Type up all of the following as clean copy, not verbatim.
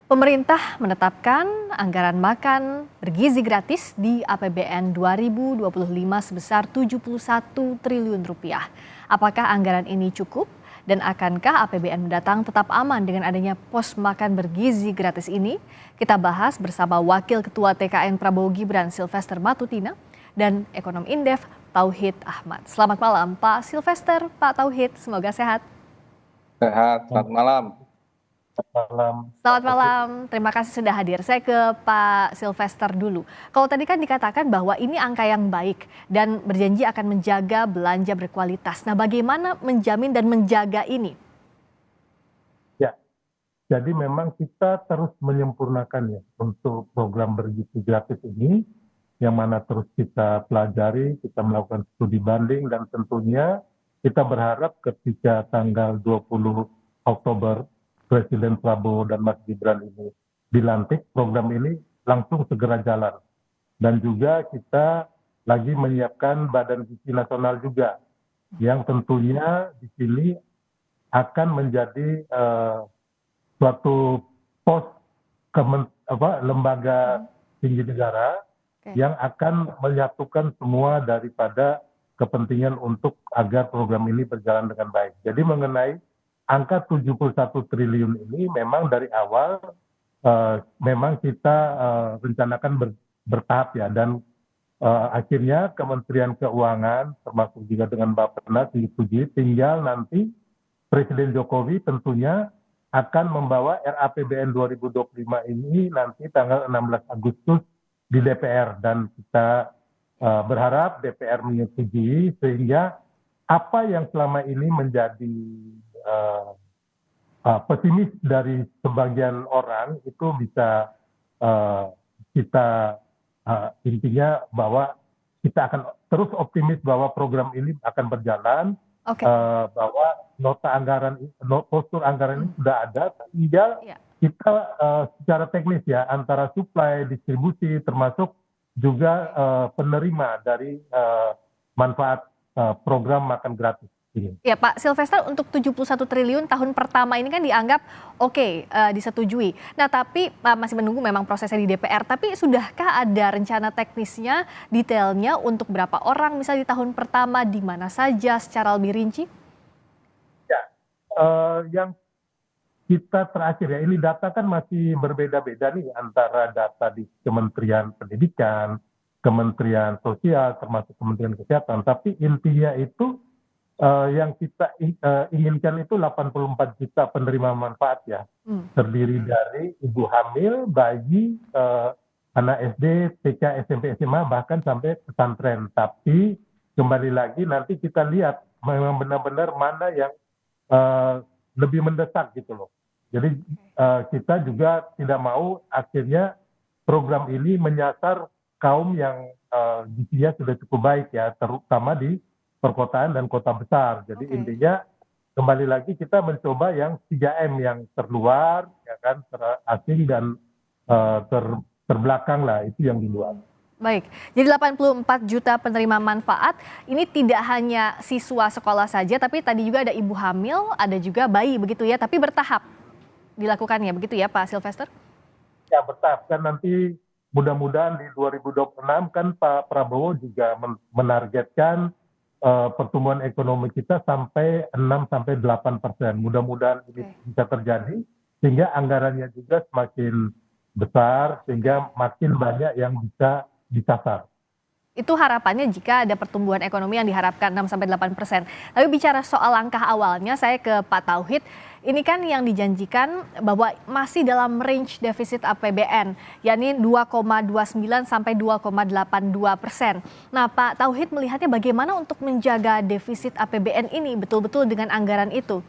Pemerintah menetapkan anggaran makan bergizi gratis di APBN 2025 sebesar 71 triliun rupiah. Apakah anggaran ini cukup dan akankah APBN mendatang tetap aman dengan adanya pos makan bergizi gratis ini? Kita bahas bersama Wakil Ketua TKN Prabowo Gibran Silvester Matutina dan Ekonom Indef Tauhid Ahmad. Selamat malam Pak Silvester, Pak Tauhid, semoga sehat. Sehat, selamat malam. Malam. Selamat malam, terima kasih sudah hadir. Saya ke Pak Silvester dulu. Kalau tadi kan dikatakan bahwa ini angka yang baik dan berjanji akan menjaga belanja berkualitas. Nah, bagaimana menjamin dan menjaga ini? Ya, jadi memang kita terus menyempurnakan ya untuk program bergizi gratis ini, yang mana terus kita pelajari, kita melakukan studi banding, dan tentunya kita berharap ketika tanggal 20 Oktober Presiden Prabowo dan Mas Gibran ini dilantik, program ini langsung segera jalan. Dan juga kita lagi menyiapkan Badan Gizi Nasional juga, yang tentunya di sini akan menjadi suatu pos lembaga tinggi negara yang akan menyatukan semua daripada kepentingan untuk agar program ini berjalan dengan baik. Jadi mengenai angka 71 triliun ini memang dari awal memang kita rencanakan bertahap ya, dan akhirnya Kementerian Keuangan termasuk juga dengan Bappenas disetujui, tinggal nanti Presiden Jokowi tentunya akan membawa RAPBN 2025 ini nanti tanggal 16 Agustus di DPR, dan kita berharap DPR menyetujui sehingga apa yang selama ini menjadi pesimis dari sebagian orang itu bisa kita intinya bahwa kita akan terus optimis bahwa program ini akan berjalan, bahwa postur anggaran ini sudah ada, tinggal kita secara teknis ya antara supply, distribusi, termasuk juga penerima dari manfaat program makan gratis ini. Ya Pak Silvester, untuk 71 triliun tahun pertama ini kan dianggap oke, disetujui. Nah tapi masih menunggu memang prosesnya di DPR, tapi sudahkah ada rencana teknisnya, detailnya untuk berapa orang misalnya di tahun pertama, di mana saja secara lebih rinci? Ya, yang kita terakhir ya, ini data kan masih berbeda-beda nih antara data di Kementerian Pendidikan, Kementerian Sosial, termasuk Kementerian Kesehatan, tapi intinya itu yang kita inginkan itu 84 juta penerima manfaat ya, terdiri dari ibu hamil, bayi, anak SD, TK, SMP, SMA, bahkan sampai pesantren. Tapi kembali lagi nanti kita lihat memang benar-benar mana yang lebih mendesak gitu loh. Jadi kita juga tidak mau akhirnya program ini menyasar kaum yang gizinya sudah cukup baik ya, terutama di perkotaan dan kota besar. Jadi intinya kembali lagi kita mencoba yang 3M, yang terluar, ya kan, terasing dan terbelakang lah, itu yang di luar. Baik, jadi 84 juta penerima manfaat, ini tidak hanya siswa sekolah saja, tapi tadi juga ada ibu hamil, ada juga bayi begitu ya, tapi bertahap dilakukannya begitu ya Pak Silvester? Ya bertahap, kan nanti mudah-mudahan di 2026 kan Pak Prabowo juga menargetkan pertumbuhan ekonomi kita sampai 6-8%. Mudah-mudahan ini bisa terjadi sehingga anggarannya juga semakin besar, sehingga makin banyak yang bisa disasar. Itu harapannya jika ada pertumbuhan ekonomi yang diharapkan 6-8%. Tapi bicara soal langkah awalnya, saya ke Pak Tauhid. Ini kan yang dijanjikan bahwa masih dalam range defisit APBN, yakni 2,29 sampai 2,82%. Nah Pak Tauhid melihatnya bagaimana untuk menjaga defisit APBN ini betul-betul dengan anggaran itu?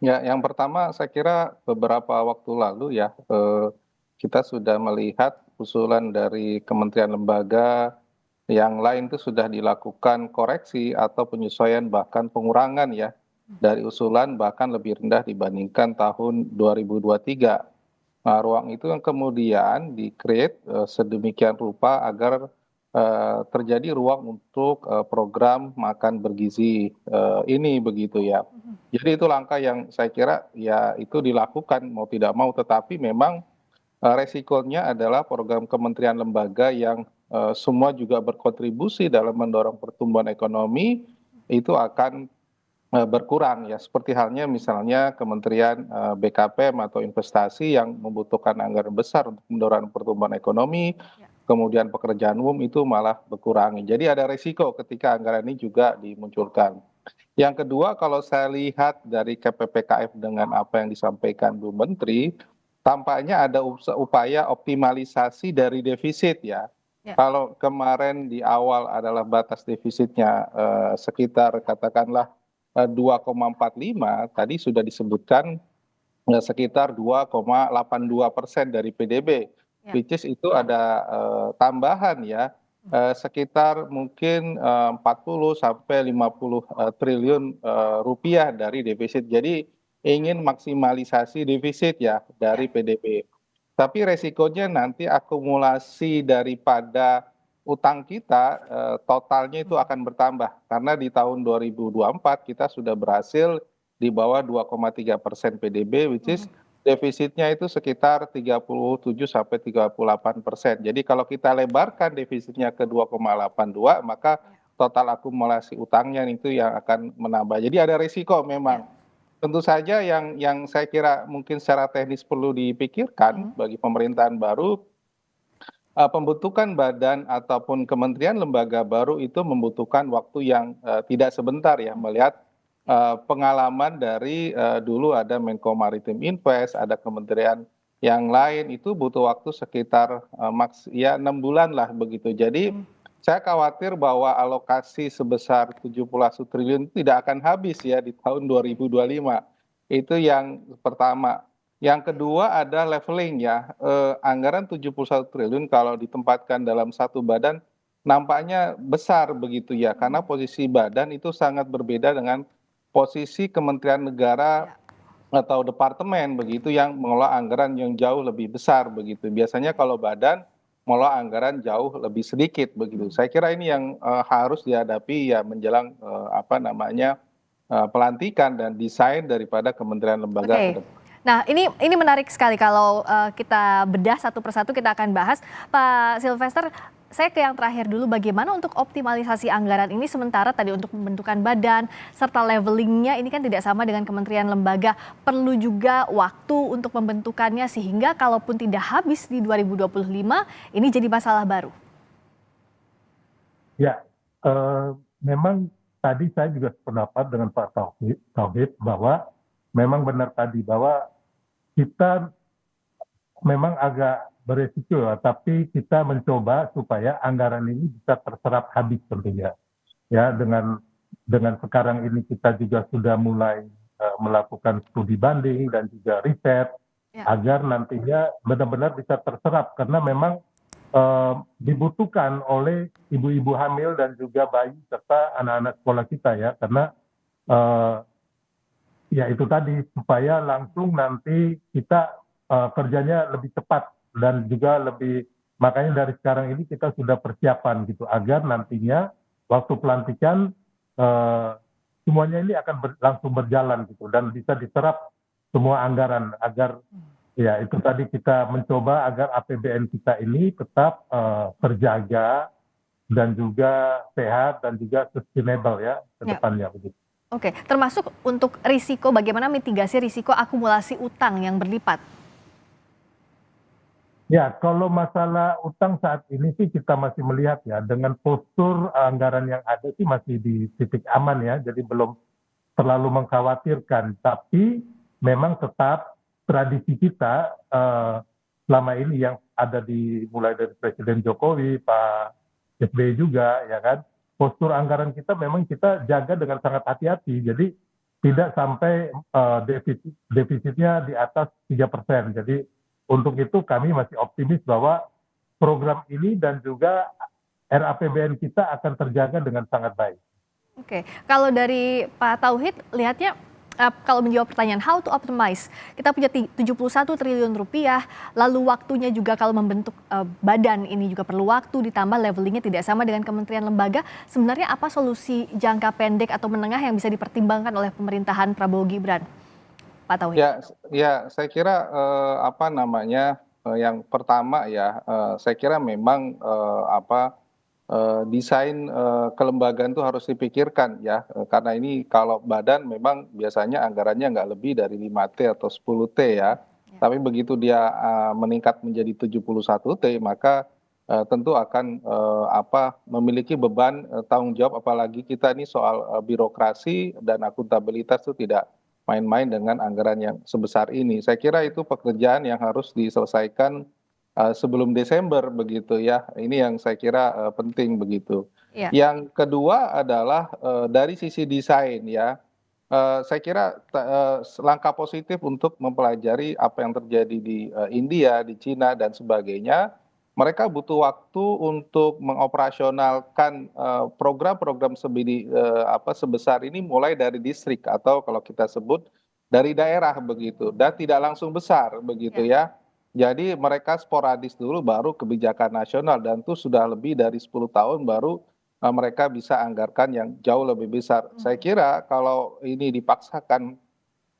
Ya, yang pertama saya kira beberapa waktu lalu ya, kita sudah melihat usulan dari kementerian lembaga yang lain itu sudah dilakukan koreksi atau penyesuaian bahkan pengurangan ya, dari usulan bahkan lebih rendah dibandingkan tahun 2023. Nah, ruang itu yang kemudian di-create sedemikian rupa agar terjadi ruang untuk program makan bergizi ini begitu ya. Jadi itu langkah yang saya kira ya itu dilakukan mau tidak mau, tetapi memang resikonya adalah program kementerian lembaga yang semua juga berkontribusi dalam mendorong pertumbuhan ekonomi itu akan berkurang ya, seperti halnya misalnya Kementerian BKPM atau investasi yang membutuhkan anggaran besar untuk mendorong pertumbuhan ekonomi, Ya. kemudian pekerjaan umum itu malah berkurang. Jadi ada resiko ketika anggaran ini juga dimunculkan. Yang kedua, kalau saya lihat dari KPPKF dengan apa yang disampaikan Bu Menteri, tampaknya ada upaya optimalisasi dari defisit ya. Ya. Kalau kemarin di awal adalah batas defisitnya sekitar katakanlah 2,45, tadi sudah disebutkan sekitar 2,82% dari PDB, Ya. which is itu ada tambahan ya, sekitar mungkin 40 sampai 50 triliun rupiah dari defisit. Jadi ingin maksimalisasi defisit ya Ya. dari PDB. Tapi resikonya nanti akumulasi daripada utang kita totalnya itu akan bertambah karena di tahun 2024 kita sudah berhasil di bawah 2,3% PDB, which is defisitnya itu sekitar 37 sampai 38%. Jadi kalau kita lebarkan defisitnya ke 2,82, maka total akumulasi utangnya itu yang akan menambah. Jadi ada risiko memang. Tentu saja yang saya kira mungkin secara teknis perlu dipikirkan bagi pemerintahan baru, pembentukan badan ataupun kementerian lembaga baru itu membutuhkan waktu yang tidak sebentar ya, melihat pengalaman dari dulu ada Menko Maritim Invest, ada kementerian yang lain itu butuh waktu sekitar ya 6 bulan lah begitu. Jadi saya khawatir bahwa alokasi sebesar 71 triliun tidak akan habis ya di tahun 2025. Itu yang pertama. Yang kedua ada leveling ya, anggaran 71 triliun kalau ditempatkan dalam satu badan nampaknya besar begitu ya, karena posisi badan itu sangat berbeda dengan posisi kementerian negara atau departemen begitu yang mengelola anggaran yang jauh lebih besar begitu. Biasanya kalau badan mengelola anggaran jauh lebih sedikit begitu. Saya kira ini yang harus dihadapi ya menjelang pelantikan dan desain daripada kementerian lembaga ke Oke. depan. Nah, ini menarik sekali kalau kita bedah satu persatu kita akan bahas. Pak Sylvester, saya ke yang terakhir dulu, bagaimana untuk optimalisasi anggaran ini sementara tadi untuk pembentukan badan serta levelingnya ini kan tidak sama dengan kementerian lembaga, perlu juga waktu untuk pembentukannya sehingga kalaupun tidak habis di 2025 ini jadi masalah baru. Ya, memang tadi saya juga sependapat dengan Pak Tauhid bahwa memang benar tadi bahwa kita memang agak beresiko ya, tapi kita mencoba supaya anggaran ini bisa terserap habis tentunya. Ya, dengan sekarang ini kita juga sudah mulai melakukan studi banding dan juga riset agar nantinya benar-benar bisa terserap karena memang dibutuhkan oleh ibu-ibu hamil dan juga bayi serta anak-anak sekolah kita ya, karena ya itu tadi supaya langsung nanti kita kerjanya lebih cepat dan juga makanya dari sekarang ini kita sudah persiapan gitu agar nantinya waktu pelantikan semuanya ini akan langsung berjalan gitu dan bisa diserap semua anggaran agar ya itu tadi kita mencoba agar APBN kita ini tetap terjaga dan juga sehat dan juga sustainable ya ke depannya begitu. Oke, termasuk untuk risiko, bagaimana mitigasi risiko akumulasi utang yang berlipat? Ya, kalau masalah utang saat ini sih kita masih melihat ya, dengan postur anggaran yang ada sih masih di titik aman ya, jadi belum terlalu mengkhawatirkan. Tapi memang tetap tradisi kita selama ini yang ada mulai dari Presiden Jokowi, Pak SBY juga, ya kan, postur anggaran kita memang kita jaga dengan sangat hati-hati. Jadi tidak sampai defisitnya di atas 3%. Jadi untuk itu kami masih optimis bahwa program ini dan juga RAPBN kita akan terjaga dengan sangat baik. Oke, kalau dari Pak Tauhid lihatnya kalau menjawab pertanyaan how to optimize, kita punya 71 triliun rupiah, lalu waktunya juga kalau membentuk badan ini juga perlu waktu, ditambah levelingnya tidak sama dengan kementerian lembaga. Sebenarnya apa solusi jangka pendek atau menengah yang bisa dipertimbangkan oleh pemerintahan Prabowo Gibran, Pak Tauhid? Ya, saya kira yang pertama ya, saya kira memang desain kelembagaan itu harus dipikirkan ya, karena ini kalau badan memang biasanya anggarannya nggak lebih dari 5T atau 10T ya. Tapi begitu dia meningkat menjadi 71T, maka tentu akan memiliki beban tanggung jawab, apalagi kita ini soal birokrasi dan akuntabilitas itu tidak main-main dengan anggaran yang sebesar ini. Saya kira itu pekerjaan yang harus diselesaikan sebelum Desember begitu ya. Ini yang saya kira penting begitu. Iya. Yang kedua adalah dari sisi desain ya. Saya kira langkah positif untuk mempelajari apa yang terjadi di India, di Cina dan sebagainya. Mereka butuh waktu untuk mengoperasionalkan program-program sebesar ini mulai dari distrik atau kalau kita sebut dari daerah begitu, dan tidak langsung besar begitu ya. Jadi mereka sporadis dulu baru kebijakan nasional, dan itu sudah lebih dari 10 tahun baru mereka bisa anggarkan yang jauh lebih besar. Saya kira kalau ini dipaksakan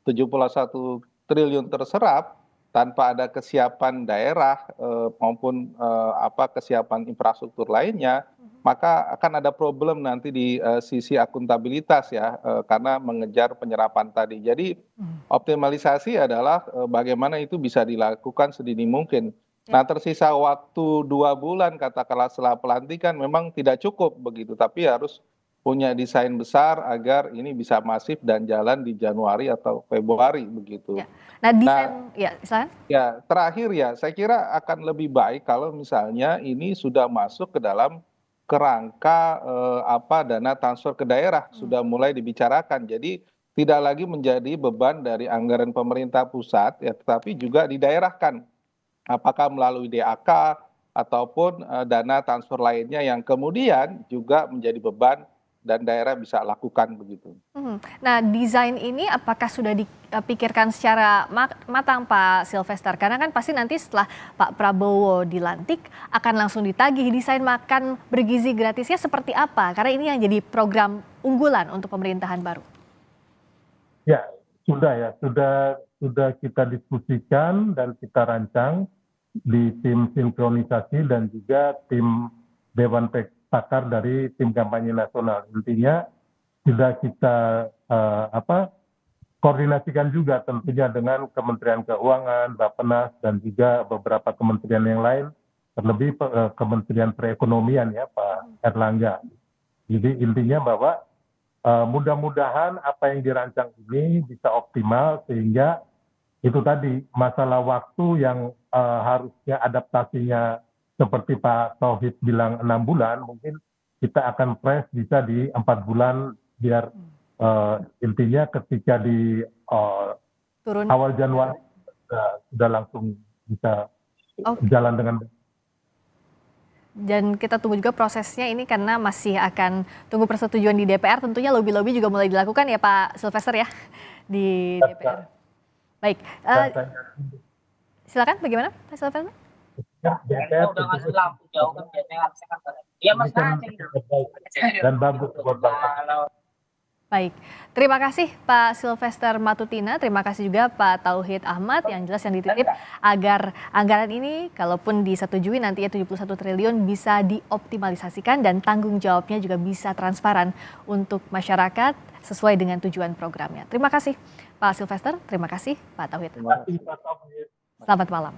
71 triliun terserap tanpa ada kesiapan daerah maupun kesiapan infrastruktur lainnya, maka akan ada problem nanti di sisi akuntabilitas ya, karena mengejar penyerapan tadi. Jadi optimalisasi adalah bagaimana itu bisa dilakukan sedini mungkin. Nah, tersisa waktu 2 bulan katakanlah setelah pelantikan memang tidak cukup begitu, tapi harus punya desain besar agar ini bisa masif dan jalan di Januari atau Februari begitu. Nah, desain silakan. Ya, terakhir ya, saya kira akan lebih baik kalau misalnya ini sudah masuk ke dalam kerangka dana transfer ke daerah sudah mulai dibicarakan. Jadi tidak lagi menjadi beban dari anggaran pemerintah pusat ya, tetapi juga didaerahkan. Apakah melalui DAK ataupun dana transfer lainnya yang kemudian juga menjadi beban dan daerah bisa lakukan begitu. Nah, desain ini apakah sudah dipikirkan secara matang Pak Silvester? Karena kan pasti nanti setelah Pak Prabowo dilantik akan langsung ditagih desain makan bergizi gratisnya seperti apa? Karena ini yang jadi program unggulan untuk pemerintahan baru. Ya, sudah kita diskusikan dan kita rancang di tim sinkronisasi dan juga tim Dewan Pakar dari tim kampanye nasional. Intinya sudah kita koordinasikan juga tentunya dengan Kementerian Keuangan, Bappenas dan juga beberapa kementerian yang lain, terlebih Kementerian Perekonomian ya Pak Erlangga. Jadi intinya bahwa mudah-mudahan apa yang dirancang ini bisa optimal sehingga itu tadi masalah waktu yang harusnya adaptasinya seperti Pak Tauhid bilang 6 bulan, mungkin kita akan fresh bisa di 4 bulan biar intinya ketika di awal Januari sudah langsung bisa jalan dengan baik. Dan kita tunggu juga prosesnya ini karena masih akan tunggu persetujuan di DPR, tentunya lobby-lobby juga mulai dilakukan ya Pak Silvester ya di DPR. Baik, silakan bagaimana Pak Silvester? DPR udah ngasih lampu jauh kan biasanya iya Mas dan bagus buat bangsa. Baik, terima kasih Pak Silvester Matutina, terima kasih juga Pak Tauhid Ahmad yang jelas yang dititip agar anggaran ini kalaupun disetujui nantinya 71 triliun bisa dioptimalisasikan dan tanggung jawabnya juga bisa transparan untuk masyarakat sesuai dengan tujuan programnya. Terima kasih Pak Silvester, terima kasih Pak Tauhid. Terima kasih Pak Tauhid. Selamat malam.